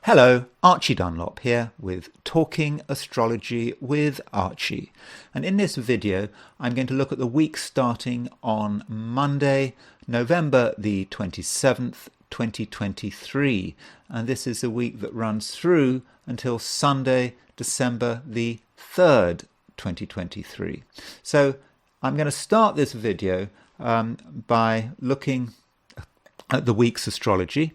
Hello, Archie Dunlop here with Talking Astrology with Archie. And in this video, I'm going to look at the week starting on Monday, November the 27th, 2023. And this is a week that runs through until Sunday, December the 3rd, 2023. So I'm going to start this video by looking at the week's astrology.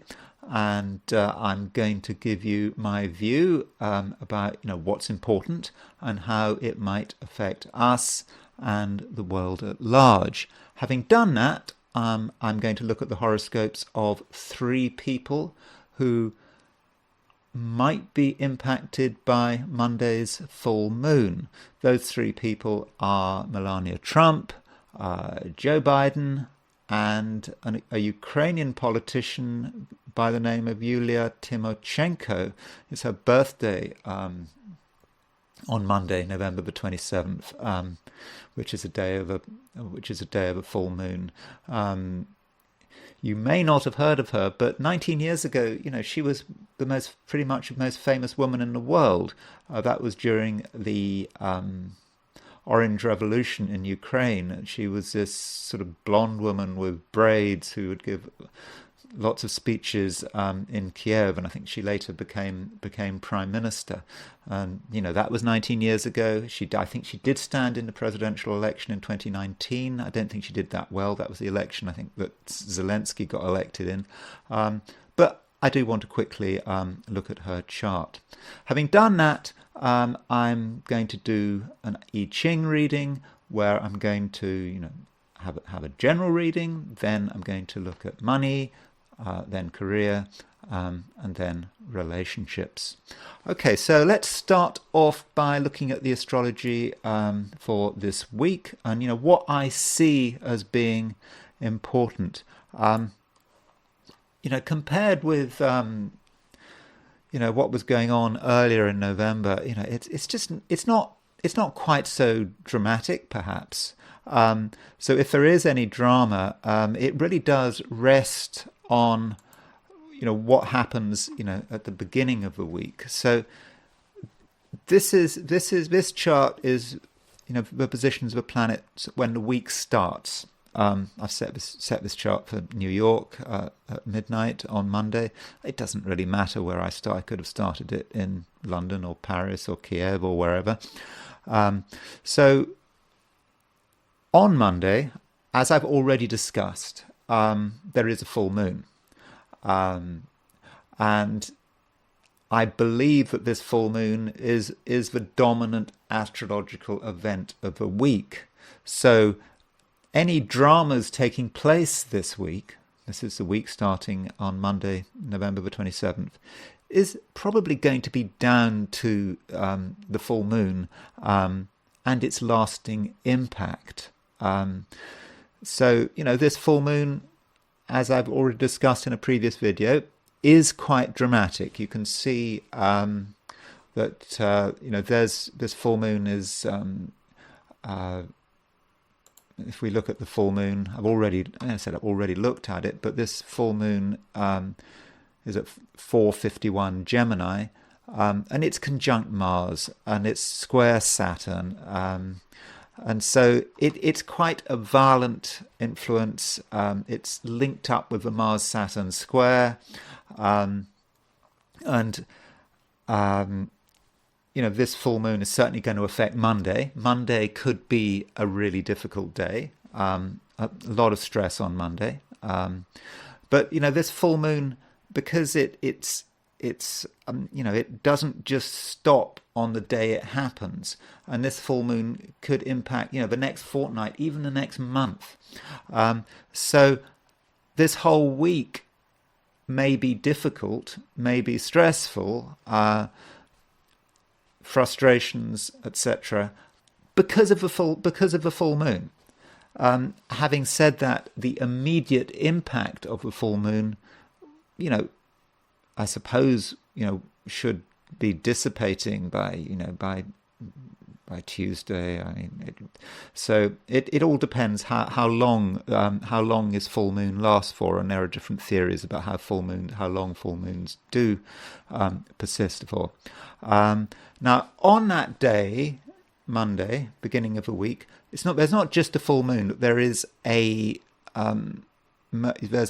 And I'm going to give you my view about what's important and how it might affect us and the world at large. Having done that, I'm going to look at the horoscopes of 3 people who might be impacted by Monday's full moon. Those 3 people are Melania Trump, Joe Biden, and a Ukrainian politician by the name of Yulia Tymoshenko. It's her birthday on Monday, November the 27th, which is a day of a full moon. You may not have heard of her, but 19 years ago, she was pretty much the most famous woman in the world. That was during the Orange Revolution in Ukraine. She was this sort of blonde woman with braids who would give lots of speeches in Kiev, and I think she later became prime minister. And that was 19 years ago. I think she did stand in the presidential election in 2019. I don't think she did that well. That was the election I think that Zelensky got elected in. But I do want to quickly look at her chart. Having done that, I'm going to do an I Ching reading where I'm going to have a general reading. Then I'm going to look at money, then career, and then relationships. Okay, so let's start off by looking at the astrology for this week and what I see as being important. Compared with what was going on earlier in November, it's not quite so dramatic, perhaps. So if there is any drama, it really does rest on what happens at the beginning of the week. So this chart is the positions of the planets when the week starts. I've set this chart for New York at midnight on Monday. It doesn't really matter where I start. I could have started it in London or Paris or Kiev or wherever. So on Monday, as I've already discussed, there is a full moon. And I believe that this full moon is the dominant astrological event of the week. So any dramas taking place this week, this is the week starting on Monday, November the 27th, is probably going to be down to the full moon and its lasting impact. So, this full moon, as I've already discussed in a previous video, is quite dramatic. You can see that, there's this full moon is... if we look at the full moon, I've already looked at it, but this full moon is at 4:51 Gemini, and it's conjunct Mars, and it's square Saturn, and so it's quite a violent influence. It's linked up with the Mars-Saturn square, this full moon is certainly going to affect Monday. Monday could be a really difficult day, a lot of stress on Monday. But this full moon, because it doesn't just stop on the day it happens, and this full moon could impact the next fortnight, even the next month. So this whole week may be difficult, may be stressful. Frustrations, etc., because of the full moon. Having said that, the immediate impact of the full moon, I suppose, should be dissipating by by Tuesday. I mean, it all depends how long is full moon lasts for, and there are different theories about how long full moons do persist for. Now, on that day, Monday, beginning of the week, there's not just a full moon. There is there's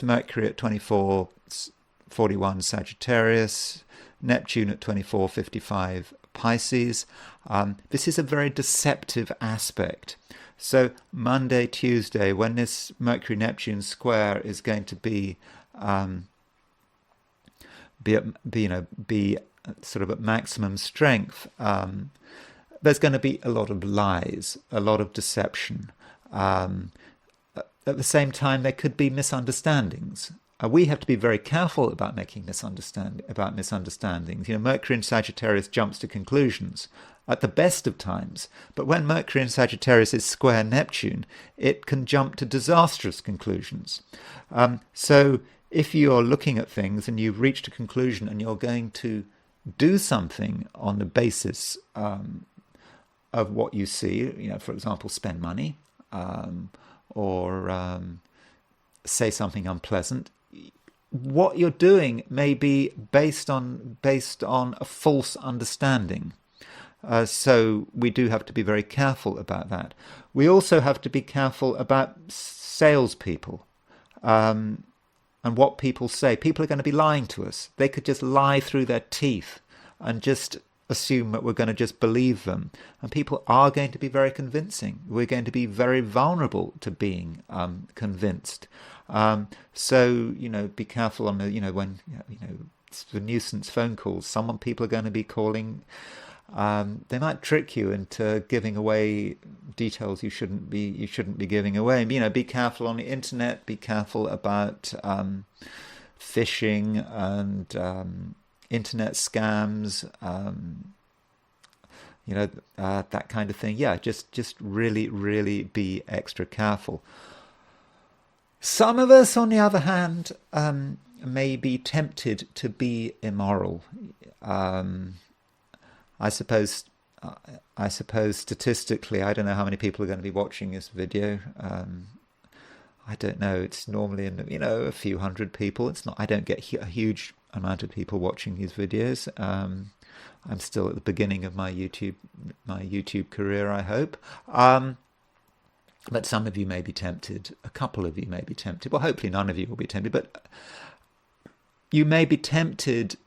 Mercury at 24:41 Sagittarius, Neptune at 24:55 Pisces. This is a very deceptive aspect. So Monday, Tuesday, when this Mercury-Neptune square is going to be sort of at maximum strength, there's going to be a lot of lies, a lot of deception. At the same time, there could be misunderstandings. We have to be very careful about making misunderstandings. Mercury in Sagittarius jumps to conclusions at the best of times, but when Mercury in Sagittarius is square Neptune, it can jump to disastrous conclusions. So if you're looking at things and you've reached a conclusion and you're going to do something on the basis of what you see, for example, spend money or say something unpleasant, what you're doing may be based on a false understanding. So we do have to be very careful about that. We also have to be careful about salespeople and what people say. People are going to be lying to us. They could just lie through their teeth and just assume that we're going to just believe them. And people are going to be very convincing. We're going to be very vulnerable to being convinced. So, be careful on when, it's the nuisance phone calls. People are going to be calling. They might trick you into giving away details you shouldn't be giving away. Be careful on the internet. Be careful about phishing and internet scams. That kind of thing. Yeah, just really, really be extra careful. Some of us, on the other hand, may be tempted to be immoral. I suppose statistically, I don't know how many people are going to be watching this video. I don't know. It's normally a few hundred people. It's not. I don't get a huge amount of people watching these videos. I'm still at the beginning of my YouTube career, I hope. But some of you may be tempted. A couple of you may be tempted. Well, hopefully none of you will be tempted. But you may be tempted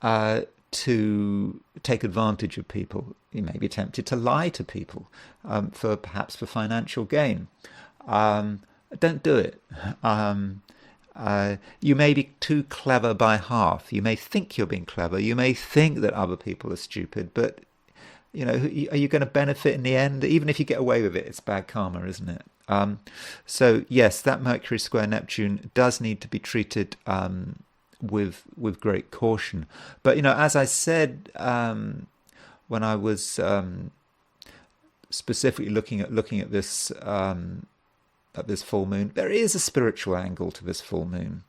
to take advantage of people. You may be tempted to lie to people perhaps for financial gain. Don't do it. You may be too clever by half. You may think you're being clever. You may think that other people are stupid, but are you going to benefit in the end? Even if you get away with it, it's bad karma, isn't it? So yes, that Mercury square Neptune does need to be treated with great caution. But as I said when I was specifically looking at this full moon, there is a spiritual angle to this full moon.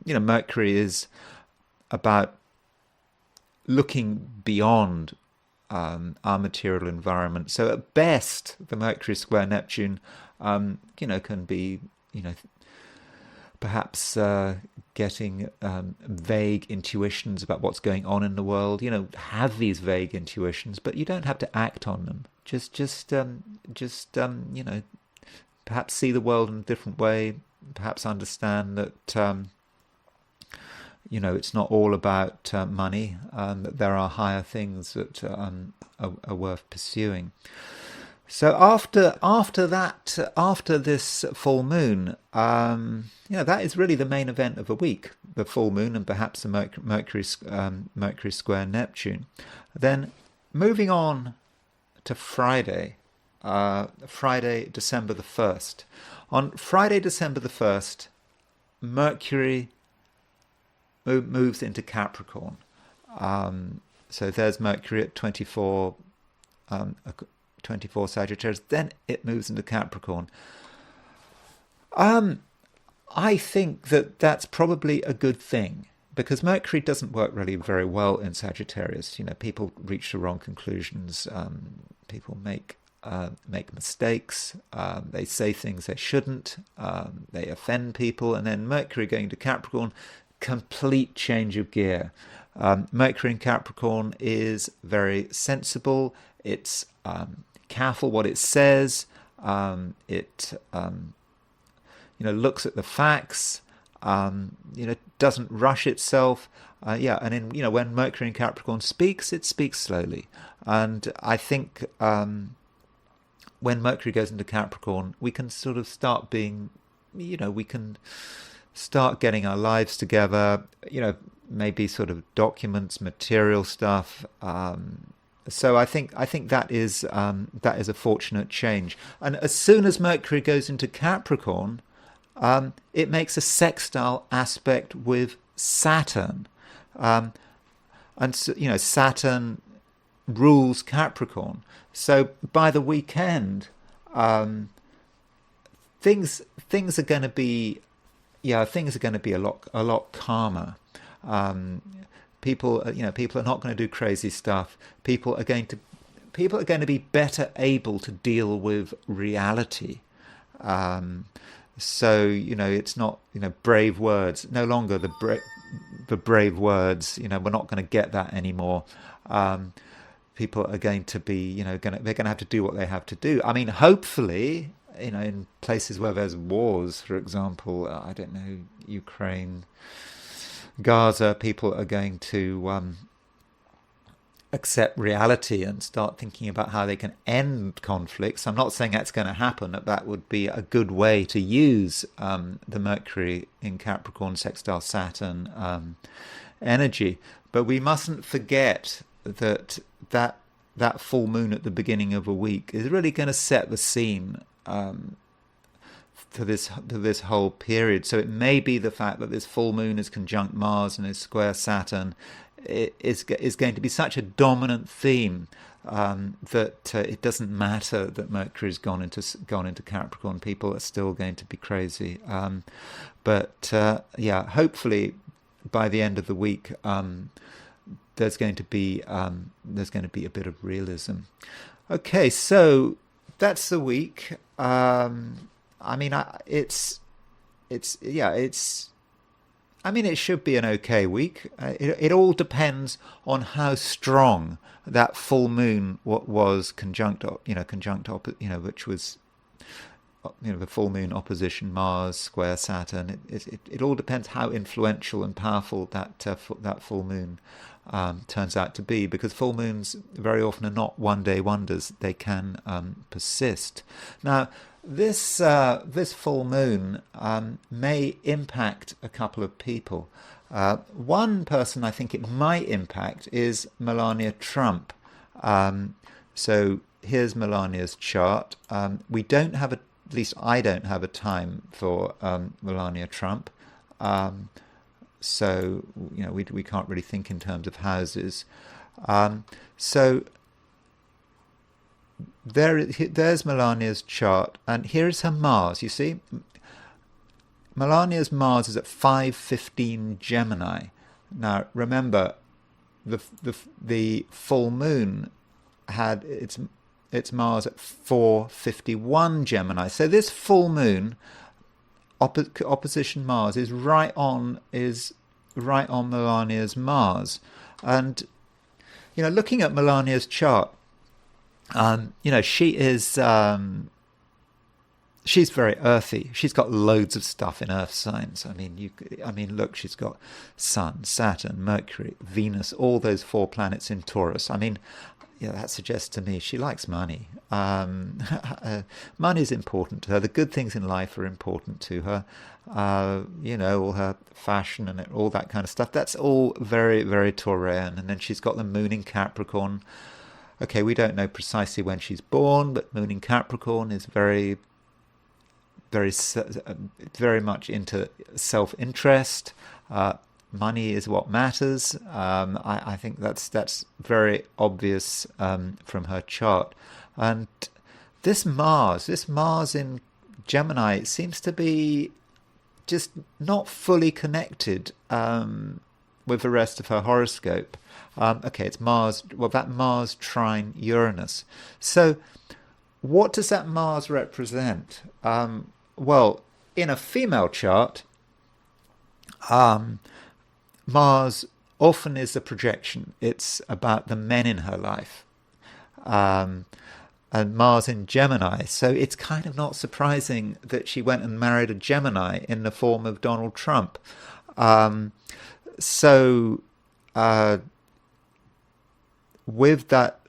Mercury is about looking beyond our material environment. So at best, the Mercury square Neptune, can be, perhaps getting vague intuitions about what's going on in the world. Have these vague intuitions, but you don't have to act on them. Just perhaps see the world in a different way. Perhaps understand that it's not all about money, and that there are higher things that are worth pursuing. So after this full moon, that is really the main event of the week, the full moon and perhaps the Mercury square Neptune. Then moving on to Friday, December the 1st. On Friday, December the 1st, Mercury moves into Capricorn. So there's Mercury at 24 Sagittarius. Then it moves into Capricorn. I think that's probably a good thing, because Mercury doesn't work really very well in Sagittarius. People reach the wrong conclusions. People make mistakes. They say things they shouldn't. They offend people. And then Mercury going to Capricorn, complete change of gear. Mercury in Capricorn is very sensible. It's careful what it says. It looks at the facts. Doesn't rush itself. And in when Mercury in Capricorn speaks, it speaks slowly. And I think when Mercury goes into Capricorn, we can sort of start being, we can start getting our lives together. Maybe sort of documents, material stuff. So I think that is a fortunate change. And as soon as Mercury goes into Capricorn, it makes a sextile aspect with Saturn, and so, Saturn rules Capricorn. So by the weekend, things are going to be a lot calmer. People are not going to do crazy stuff. People are going to be better able to deal with reality. So it's not brave words. No longer the brave words. We're not going to get that anymore. People are going to be they're going to have to do what they have to do. I mean, hopefully, in places where there's wars, for example, I don't know, Ukraine, Gaza, people are going to accept reality and start thinking about how they can end conflicts. I'm not saying that's going to happen. That would be a good way to use the Mercury in Capricorn sextile Saturn energy. But we mustn't forget that full moon at the beginning of a week is really going to set the scene for this whole period. So it may be the fact that this full moon is conjunct Mars and is square Saturn is going to be such a dominant theme that it doesn't matter that Mercury's gone into Capricorn. People are still going to be crazy. But hopefully by the end of the week, there's going to be a bit of realism. Okay, so that's the week. It should be an okay week. It all depends on how strong that full moon was which was the full moon opposition Mars square Saturn. It all depends how influential and powerful that full moon turns out to be, because full moons very often are not one-day wonders. They can persist. Now, this full moon may impact a couple of people. One person I think it might impact is Melania Trump. So here's Melania's chart. We don't have at least I don't have a time for Melania Trump. So we can't really think in terms of houses. So there's Melania's chart, and here is her Mars. You see, Melania's Mars is at 5:15 Gemini. Now remember, the full moon had its Mars at 4:51 Gemini. So this full moon opposition Mars is right on Melania's Mars. And looking at Melania's chart, she is she's very earthy. She's got loads of stuff in earth signs. Look, she's got Sun, Saturn, Mercury, Venus, all those 4 planets in Taurus. That suggests to me she likes money. Money is important to her. The good things in life are important to her. All her fashion and all that kind of stuff. That's all very, very Taurian. And then she's got the moon in Capricorn. Okay, we don't know precisely when she's born, but moon in Capricorn is very, very, very much into self-interest. Money is what matters. I think that's very obvious from her chart. And this Mars in Gemini, it seems to be just not fully connected with the rest of her horoscope. Okay, it's Mars. Well, that Mars trine Uranus. So, what does that Mars represent? Well, in a female chart, Mars often is a projection. It's about the men in her life. And Mars in Gemini. So it's kind of not surprising that she went and married a Gemini in the form of Donald Trump. So with that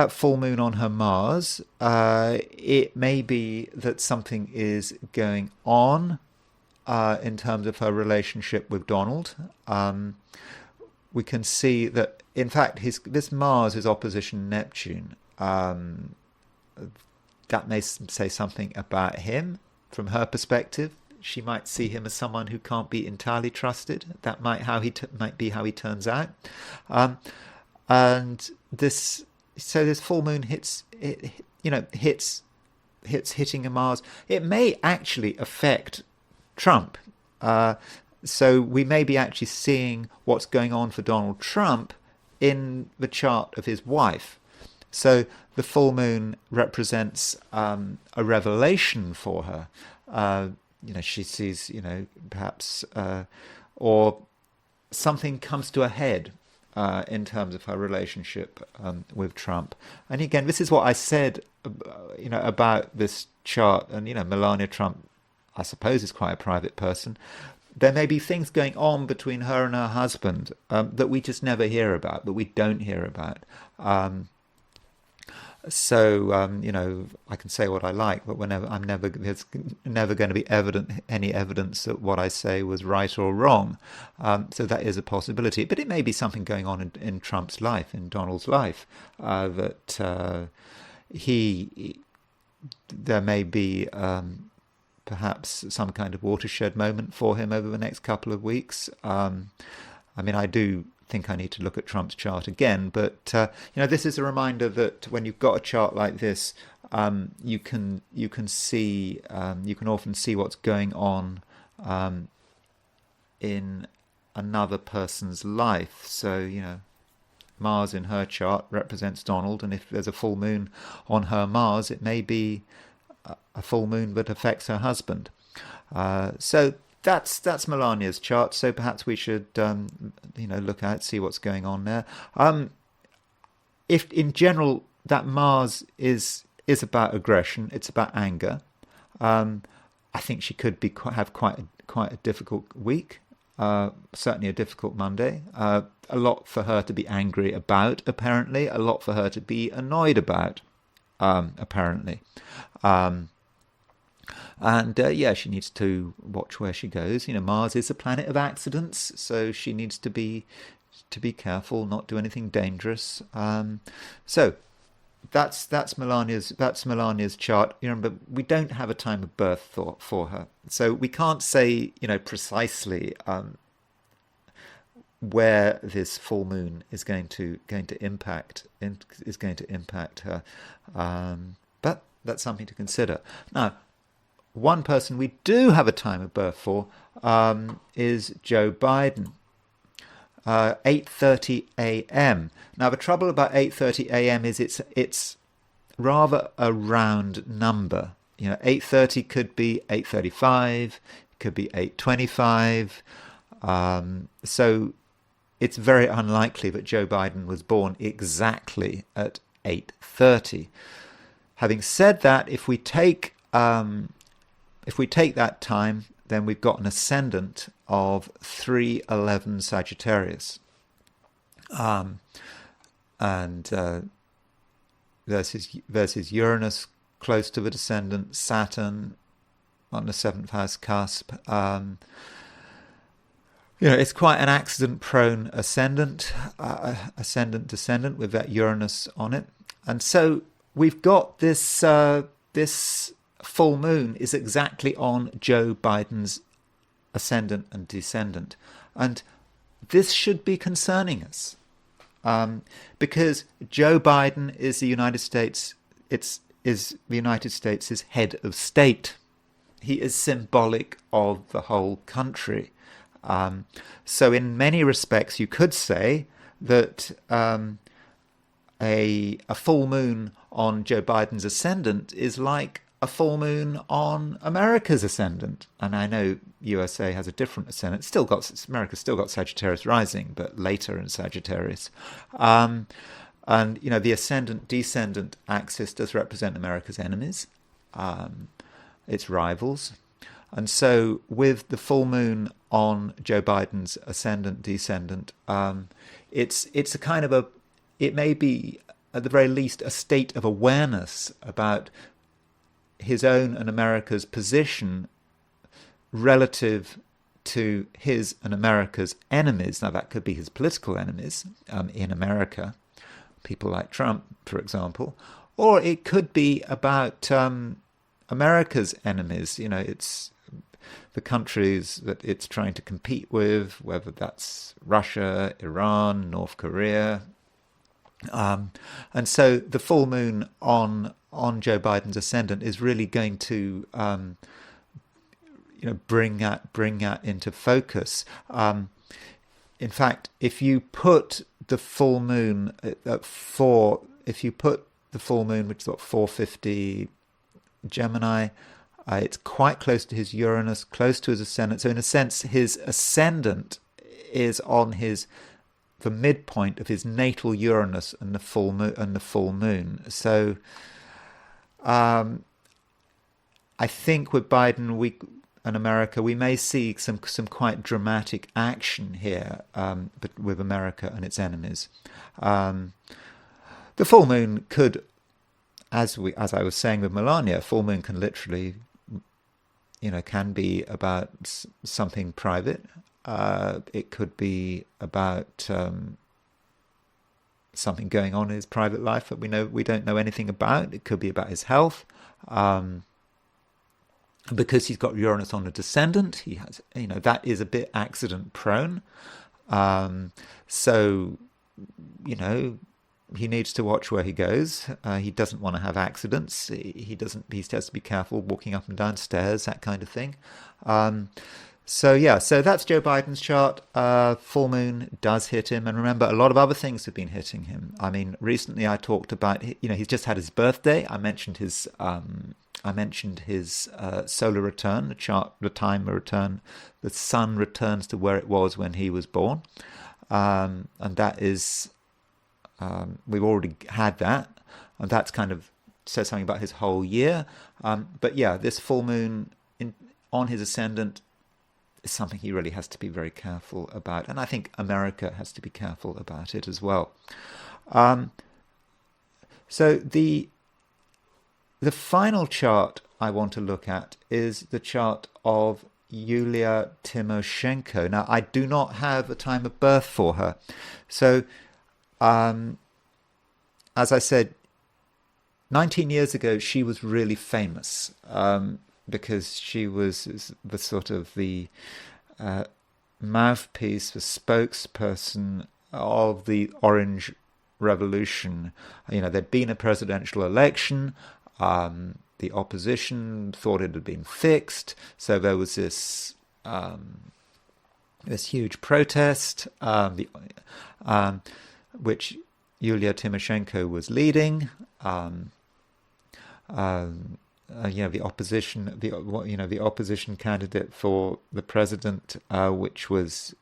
full moon on her Mars, it may be that something is going on in terms of her relationship with Donald. We can see that, in fact, this Mars is opposition Neptune. That may say something about him from her perspective. She might see him as someone who can't be entirely trusted. That might be how he turns out. And this full moon hits hitting a Mars. It may actually affect Trump. So we may be actually seeing what's going on for Donald Trump in the chart of his wife. So the full moon represents a revelation for her. She sees, perhaps, or something comes to a head in terms of her relationship with Trump. And again, this is what I said, about this chart. And, Melania Trump, I suppose, is quite a private person. There may be things going on between her and her husband that we just never hear about, that we don't hear about. I can say what I like, but there's never going to be any evidence that what I say was right or wrong. So that is a possibility. But it may be something going on in Trump's life, in Donald's life, that there may be perhaps some kind of watershed moment for him over the next couple of weeks. I do think I need to look at Trump's chart again, but this is a reminder that when you've got a chart like this, you can often see what's going on in another person's life. So Mars in her chart represents Donald, and if there's a full moon on her Mars, it may be a full moon that affects her husband. So that's Melania's chart. So perhaps we should look at it, see what's going on there. If in general that Mars is about aggression, it's about anger. I think she could have quite a difficult week. Certainly a difficult Monday. A lot for her to be angry about, apparently. A lot for her to be annoyed about, apparently. She needs to watch where she goes. Mars is a planet of accidents, so she needs to be careful, not do anything dangerous. So that's Melania's chart. But we don't have a time of birth for her, so we can't say precisely where this full moon is going to impact her. But that's something to consider. Now, one person we do have a time of birth for is Joe Biden. 8:30 a.m. Now, the trouble about 8:30 a.m. is it's rather a round number. 8:30 could be 8:35, could be 8:25. So it's very unlikely that Joe Biden was born exactly at 8:30. Having said that, if we take that time, then we've got an ascendant of 3:11 Sagittarius, versus Uranus close to the descendant, Saturn on the 7th house cusp. It's quite an accident-prone ascendant descendant with that Uranus on it, and so we've got this full moon is exactly on Joe Biden's ascendant and descendant, and this should be concerning us, because Joe Biden is the United States. Is the United States' head of state. he is symbolic of the whole country. So in many respects, you could say that a full moon on Joe Biden's ascendant is like a full moon on America's ascendant. And I know USA has a different ascendant. America's still got Sagittarius rising, but later in Sagittarius. And the ascendant-descendant axis does represent America's enemies, its rivals. And so with the full moon on Joe Biden's ascendant-descendant, it's a kind of it may be at the very least a state of awareness about his own and America's position relative to his and America's enemies. Now that could be his political enemies in America, people like Trump, for example, or it could be about America's enemies. It's the countries that it's trying to compete with, whether that's Russia, Iran, North Korea. And so the full moon on Joe Biden's ascendant is really going to bring that into focus. In fact, if you put the full moon which is what, 450 Gemini, it's quite close to his Uranus, close to his ascendant. So in a sense, his ascendant is on the midpoint of his natal Uranus and the full moon. So I think with Biden and America, we may see some quite dramatic action here, but with America and its enemies. The full moon could, as I was saying with Melania, full moon can literally, can be about something private. It could be about something going on in his private life that we don't know anything about. It could be about his health. Because he's got Uranus on a descendant, he has, that is a bit accident prone. So, he needs to watch where he goes. He doesn't want to have accidents. He has to be careful walking up and down stairs, that kind of thing. So that's Joe Biden's chart. Full moon does hit him, and remember, a lot of other things have been hitting him. I mean, recently I talked about, he's just had his birthday. I mentioned his solar return, the time return. The sun returns to where it was when he was born, and that is, we've already had that, and that's kind of says something about his whole year. But yeah, this full moon on his ascendant is something he really has to be very careful about. And I think America has to be careful about it as well. So the final chart I want to look at is the chart of Yulia Tymoshenko. Now, I do not have a time of birth for her. So, as I said, 19 years ago, she was really famous. Because she was the sort of the mouthpiece, the spokesperson of the Orange Revolution. There'd been a presidential election. The opposition thought it had been fixed, so there was this huge protest, which Yulia Tymoshenko was leading. The opposition candidate for the president, which was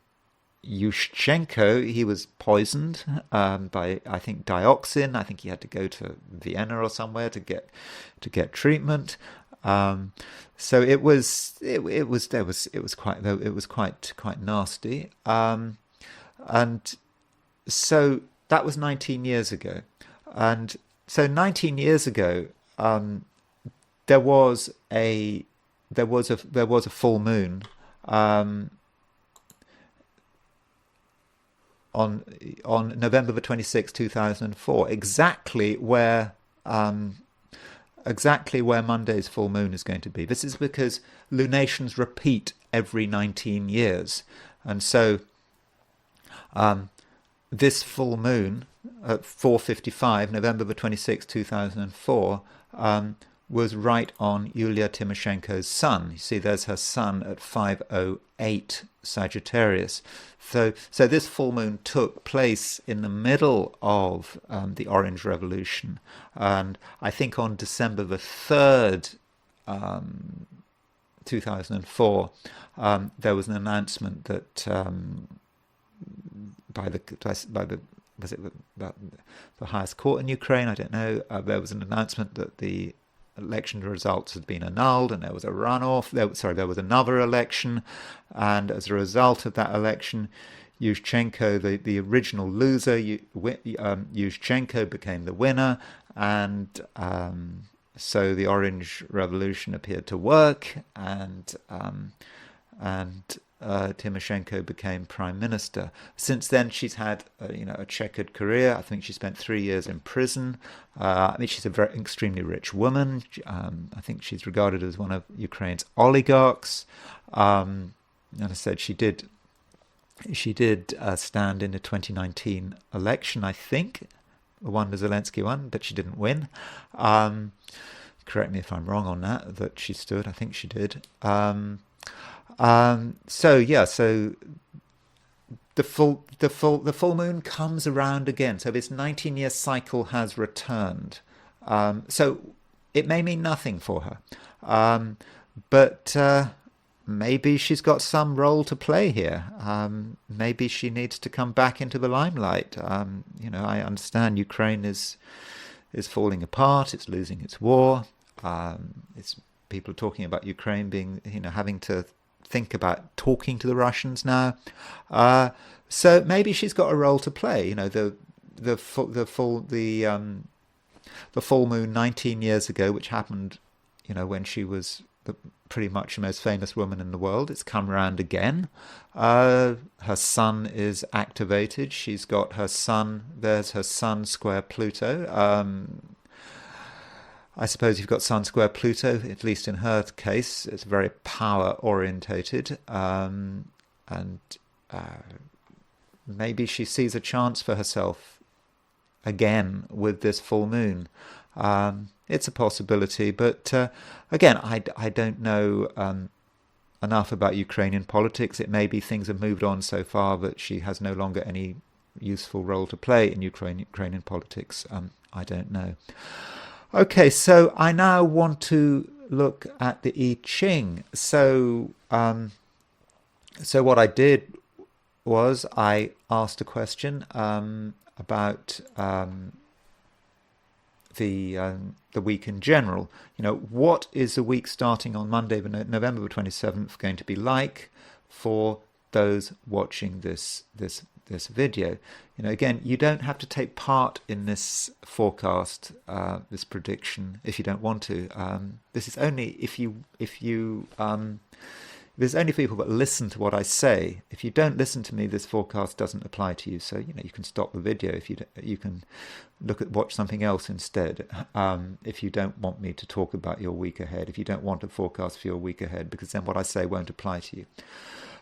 Yushchenko, he was poisoned by, I think, dioxin. I think he had to go to Vienna or somewhere to get treatment. So it was quite nasty. And so that was 19 years ago. And so 19 years ago, there was a full moon on November the 26th, 2004, exactly where Monday's full moon is going to be. This is because lunations repeat every 19 years, and so this full moon at 4:55, November the 26th, 2004. was right on Yulia Tymoshenko's sun. You see, there's her sun at 5:08 Sagittarius. So this full moon took place in the middle of the Orange Revolution, and I think on December the 3rd, 2004, there was an announcement that by the was it the highest court in Ukraine? I don't know. There was an announcement that the election results had been annulled, and there was a runoff. There was another election, and as a result of that election, Yushchenko, the original loser, Yushchenko became the winner, and so the Orange Revolution appeared to work, and Tymoshenko became prime minister. Since then, she's had a checkered career. I think she spent 3 years in prison. I mean, she's a very extremely rich woman. I think she's regarded as one of Ukraine's oligarchs. And I said she did stand in the 2019 election. I think won the Zelensky one, but she didn't win. Correct me if I'm wrong on that. That she stood. I think she did. So the full moon comes around again. So this 19-year cycle has returned. So it may mean nothing for her, but maybe she's got some role to play here. Maybe she needs to come back into the limelight. I understand Ukraine is falling apart. It's losing its war. It's people are talking about Ukraine being, having to think about talking to the Russians now. So maybe she's got a role to play. The full moon 19 years ago, which happened, when she was pretty much the most famous woman in the world. It's come around again. Her sun is activated. She's got her sun. There's her sun square Pluto. I suppose you've got Sun square Pluto, at least in her case. It's very power orientated, and maybe she sees a chance for herself again with this full moon. It's a possibility, but again, I don't know enough about Ukrainian politics. It may be things have moved on so far that she has no longer any useful role to play in Ukrainian politics. I don't know. Okay, so I now want to look at the I Ching. So what I did was I asked a question about the week in general. What is the week starting on Monday, November the 27th, going to be like for those watching this video? Again, you don't have to take part in this forecast, this prediction, if you don't want to. This is only there's only people that listen to what I say. If you don't listen to me, this forecast doesn't apply to you. So you can stop the video. If you can watch something else instead. If you don't want me to talk about your week ahead, if you don't want a forecast for your week ahead, because then what I say won't apply to you.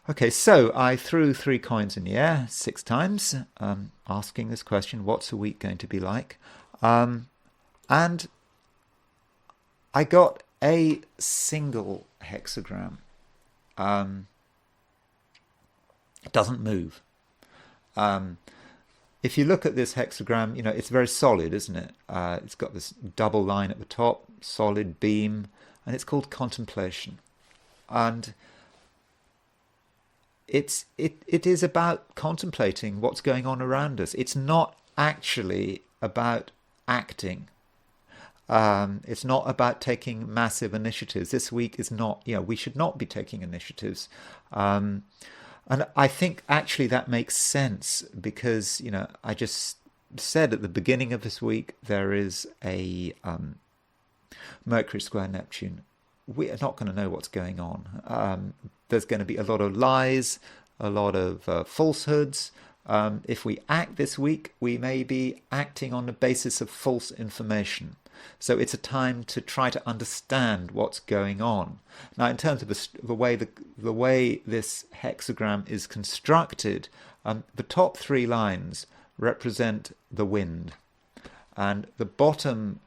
Okay, so I threw 3 coins in the air 6 times, asking this question: what's the week going to be like? And I got a single hexagram. It doesn't move. If you look at this hexagram, it's very solid, isn't it? It's got this double line at the top, solid beam, and it's called contemplation. And it is about contemplating what's going on around us. It's not actually about acting. It's not about taking massive initiatives. This week is not, we should not be taking initiatives. And I think actually that makes sense because, I just said at the beginning of this week, there is a Mercury square Neptune. We are not going to know what's going on. There's going to be a lot of lies, a lot of falsehoods. If we act this week, we may be acting on the basis of false information. So it's a time to try to understand what's going on. Now, in terms of the way this hexagram is constructed, the top 3 lines represent the wind, and the bottom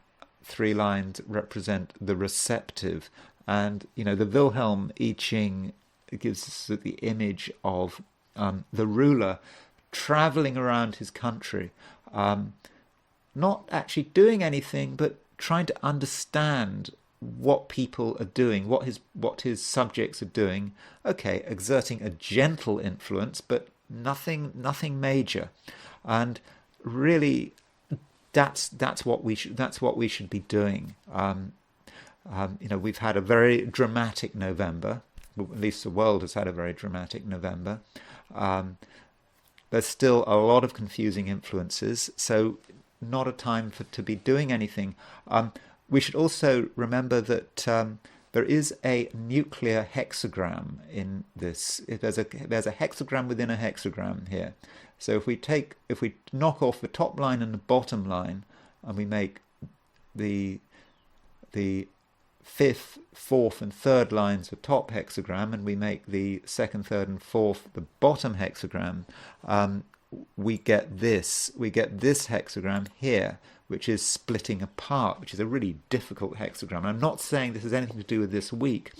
three lines represent the receptive. And, the Wilhelm I Ching gives us the image of the ruler traveling around his country, not actually doing anything, but trying to understand what people are doing, what his subjects are doing. Okay, exerting a gentle influence, but nothing major. And really, that's what we should be doing. We've had a very dramatic November. Well, at least the world has had a very dramatic November. There's still a lot of confusing influences, so not a time to be doing anything. We should also remember that there is a nuclear hexagram in this. There's a hexagram within a hexagram here. So if we knock off the top line and the bottom line, and we make the fifth, fourth, and third lines the top hexagram, and we make the second, third, and fourth the bottom hexagram, we get this hexagram here, which is splitting apart, which is a really difficult hexagram. And I'm not saying this has anything to do with this week,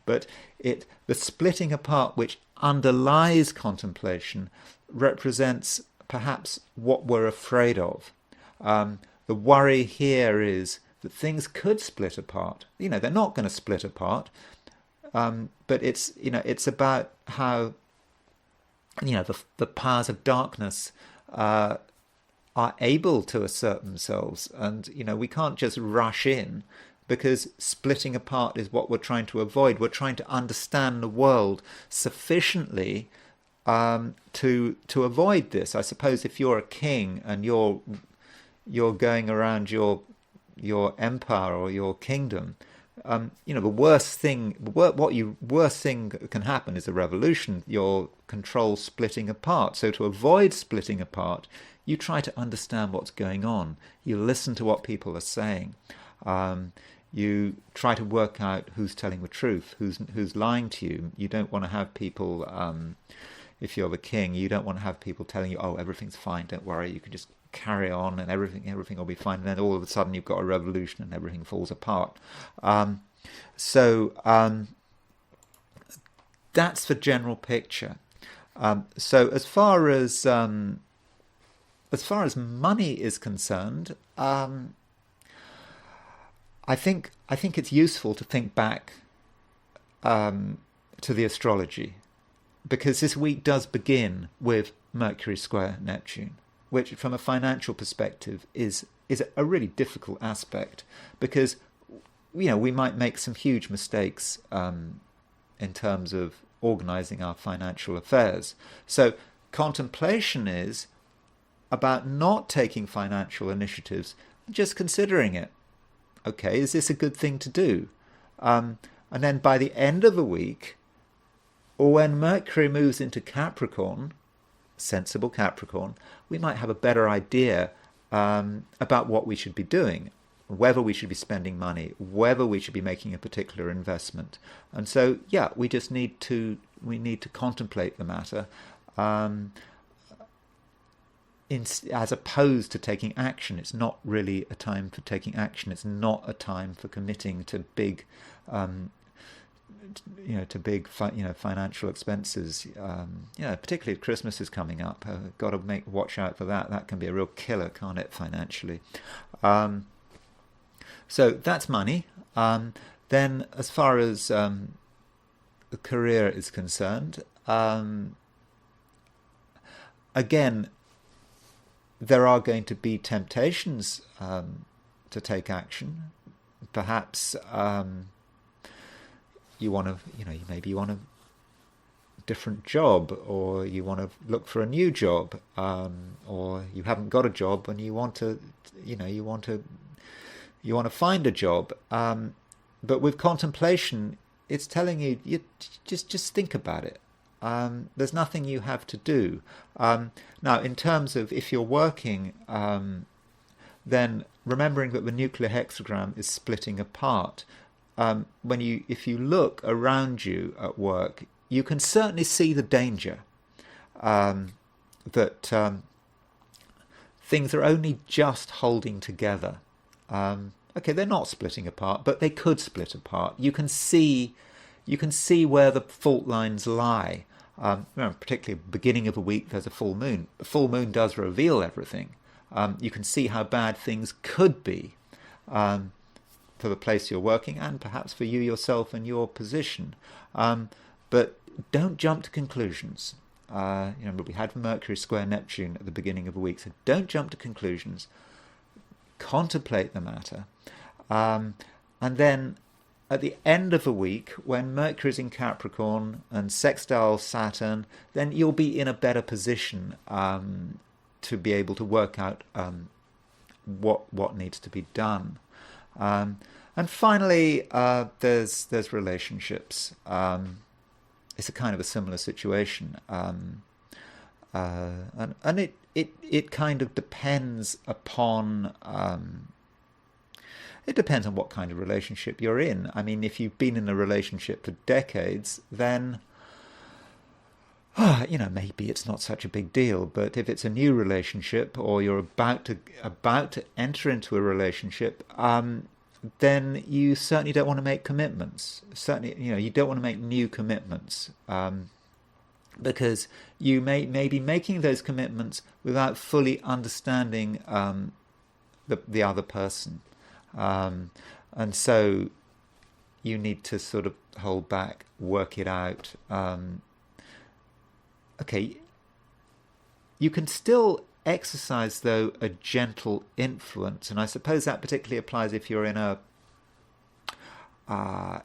but the splitting apart which underlies contemplation represents perhaps what we're afraid of. The worry here is that things could split apart. They're not going to split apart, but it's about how the powers of darkness are able to assert themselves, and we can't just rush in, because splitting apart is what we're trying to avoid. We're trying to understand the world sufficiently to avoid this. I suppose if you're a king and you're going around your empire or your kingdom, the worst thing can happen is a revolution, your control splitting apart. So to avoid splitting apart, you try to understand what's going on. You listen to what people are saying. You try to work out who's telling the truth, who's lying to you. You don't want to have people, if you're the king, you don't want to have people telling you, oh, everything's fine, don't worry, you can just carry on and everything will be fine. And then all of a sudden you've got a revolution and everything falls apart. So that's the general picture. So as far as money is concerned, I think it's useful to think back to the astrology, because this week does begin with Mercury square Neptune, which from a financial perspective is a really difficult aspect, because we might make some huge mistakes in terms of organizing our financial affairs. So contemplation is about not taking financial initiatives, just considering it. Okay, is this a good thing to do? And then by the end of the week, or when Mercury moves into Capricorn, sensible Capricorn, we might have a better idea about what we should be doing, whether we should be spending money, whether we should be making a particular investment. And so, yeah, we need to contemplate the matter, as opposed to taking action. It's not really a time for taking action. It's not a time for committing to big financial expenses. Particularly Christmas is coming up. Got to watch out for that. That can be a real killer, can't it, financially? So that's money. Then, as far as the career is concerned, again, there are going to be temptations to take action. Perhaps you want to, maybe you want a different job, or you want to look for a new job, or you haven't got a job and you want to find a job. But with contemplation, it's telling you just think about it. There's nothing you have to do. Now, in terms of if you're working, then remembering that the nuclear hexagram is splitting apart. If you look around you at work, you can certainly see the danger that things are only just holding together. Okay, they're not splitting apart, but they could split apart. You can see where the fault lines lie. Remember, particularly beginning of a week, there's a full moon. The full moon does reveal everything. You can see how bad things could be for the place you're working, and perhaps for you yourself and your position. But don't jump to conclusions. Remember, we had Mercury square Neptune at the beginning of a week, so don't jump to conclusions. Contemplate the matter. And then at the end of a week, when Mercury is in Capricorn and sextile Saturn, then you'll be in a better position to be able to work out what needs to be done. And finally, there's relationships. It's a kind of a similar situation, and it kind of depends upon. It depends on what kind of relationship you're in. I mean, if you've been in a relationship for decades, then maybe it's not such a big deal. But if it's a new relationship, or you're about to enter into a relationship, then you certainly don't want to make commitments. Certainly, you don't want to make new commitments, because you may be making those commitments without fully understanding the other person. And so you need to sort of hold back, work it out. Okay, you can still exercise, though, a gentle influence, and I suppose that particularly applies if you're in a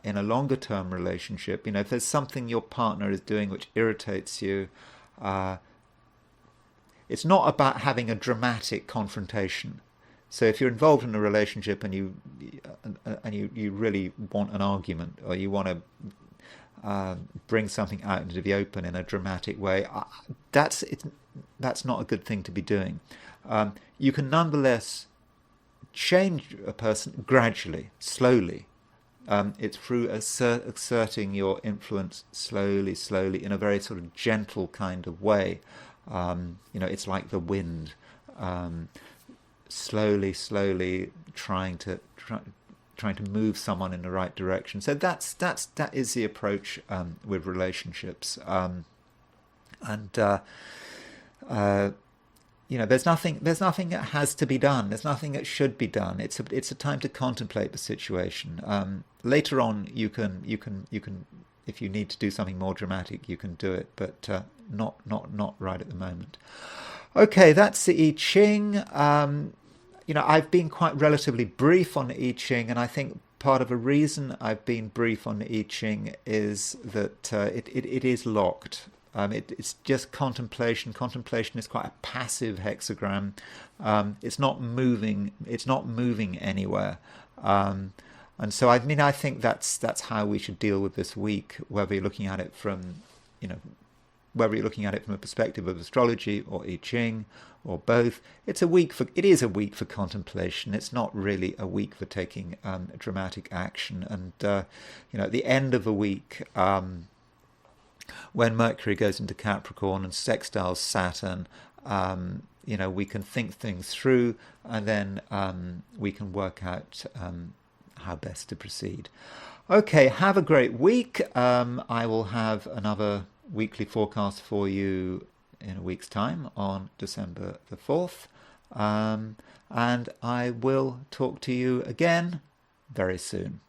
longer term relationship. If there's something your partner is doing which irritates you, it's not about having a dramatic confrontation. So if you're involved in a relationship and you really want an argument, or you want to bring something out into the open in a dramatic way, that's not a good thing to be doing. You can nonetheless change a person gradually, slowly. It's through asserting your influence slowly, in a very sort of gentle kind of way. It's like the wind. Slowly trying to move someone in the right direction. So that is the approach with relationships. There's nothing that has to be done. There's nothing that should be done. It's a time to contemplate the situation. Later on, you can if you need to do something more dramatic, you can do it, but not right at the moment. Okay, that's the I Ching. I've been quite relatively brief on the I Ching, and I think part of the reason I've been brief on the I Ching is that it is locked. It's just contemplation. Contemplation is quite a passive hexagram. It's not moving. It's not moving anywhere. And so I think that's how we should deal with this week, whether you're looking at it from a perspective of astrology or I Ching or both. It is a week for contemplation. It's not really a week for taking dramatic action. And at the end of a week, when Mercury goes into Capricorn and sextiles Saturn, we can think things through, and then we can work out how best to proceed. Okay, have a great week. I will have another weekly forecast for you in a week's time on December the 4th. And I will talk to you again very soon.